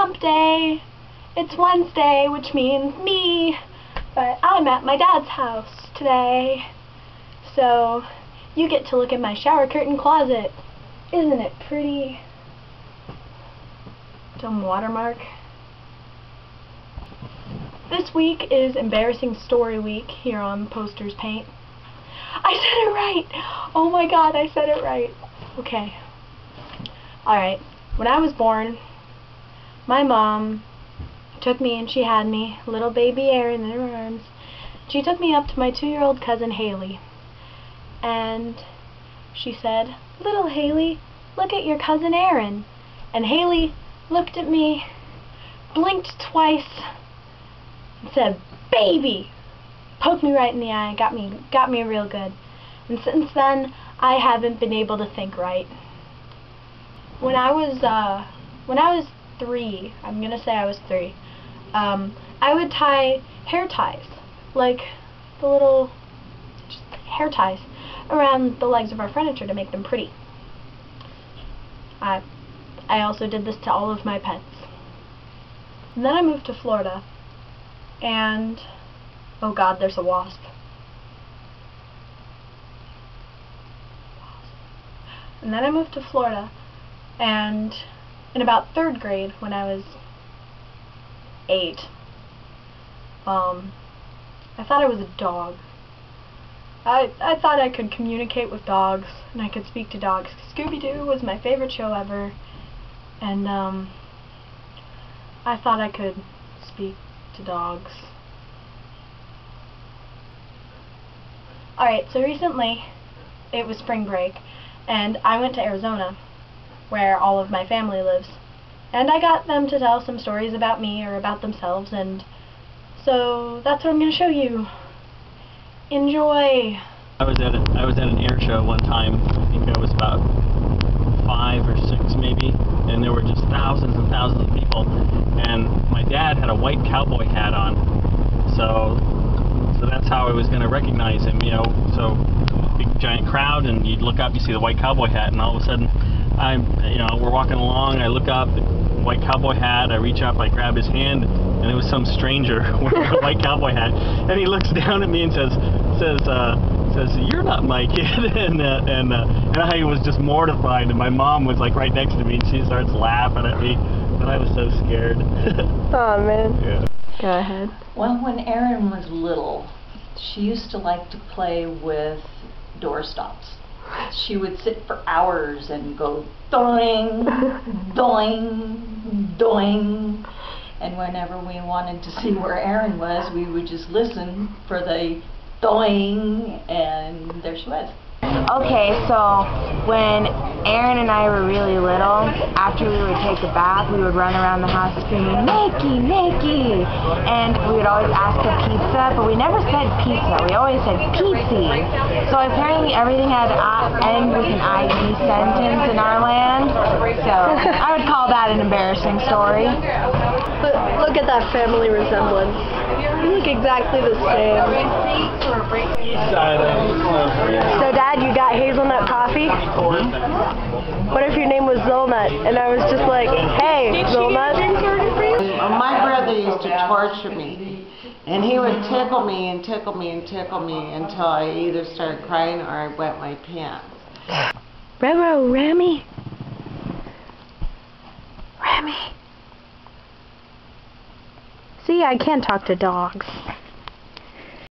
hump day. It's Wednesday, which means me. But I'm at my dad's house today. So you get to look at my shower curtain closet. Isn't it pretty? Dumb watermark. This week is Embarrassing Story Week here on Posters Paint. I said it right! Oh my god, I said it right. Okay. Alright. When I was born, my mom took me and she had me, little baby Aaron in her arms. She took me up to my 2-year-old cousin Haley. And she said, "Little Haley, look at your cousin Aaron." And Haley looked at me, blinked twice, and said, "Baby!" Poked me right in the eye, got me real good. And since then, I haven't been able to think right. When I was 3, I'm gonna say I was 3, I would tie hair ties, like the little hair ties, around the legs of our furniture to make them pretty. I also did this to all of my pets. And then I moved to Florida, and oh god, there's a wasp. And then I moved to Florida, and in about 3rd grade, when I was 8, I thought I was a dog. I thought I could communicate with dogs, and I could speak to dogs. Scooby-Doo was my favorite show ever, and I thought I could speak to dogs. Alright, so recently, it was spring break, and I went to Arizona, where all of my family lives. And I got them to tell some stories about me or about themselves, and so that's what I'm going to show you. Enjoy! I was at an air show one time. I think I was about 5 or 6 maybe, and there were just thousands and thousands of people. And my dad had a white cowboy hat on, so that's how I was going to recognize him, you know. So big giant crowd, and you'd look up, you see the white cowboy hat, and all of a sudden, we're walking along. I look up, the white cowboy hat. I reach up, I grab his hand, and it was some stranger wearing a white cowboy hat. And he looks down at me and says, "You're not my kid." and I was just mortified. And my mom was like right next to me, and she starts laughing at me, and I was so scared. Oh man. Yeah. Go ahead. Well, when Erin was little, she used to like to play with doorstops. She would sit for hours and go doing, doing, doing. And whenever we wanted to see where Erin was, we would just listen for the doing, and there she was. Okay, so when Erin and I were really little, after we would take a bath, we would run around the house screaming, "Nikki, Nikki!" And we would always ask for pizza, but we never said pizza, we always said pizza. So apparently everything had to end with an IE sentence in our land, so I would call that an embarrassing story. But look at that family resemblance. You look exactly the same. So Dad, you got hazelnut coffee? What if your name was Zolnut and I was just like, "Hey, Zolnut"? My brother used to torture me, and he would tickle me and tickle me and tickle me until I either started crying or I wet my pants. Remy. See, I can't talk to dogs.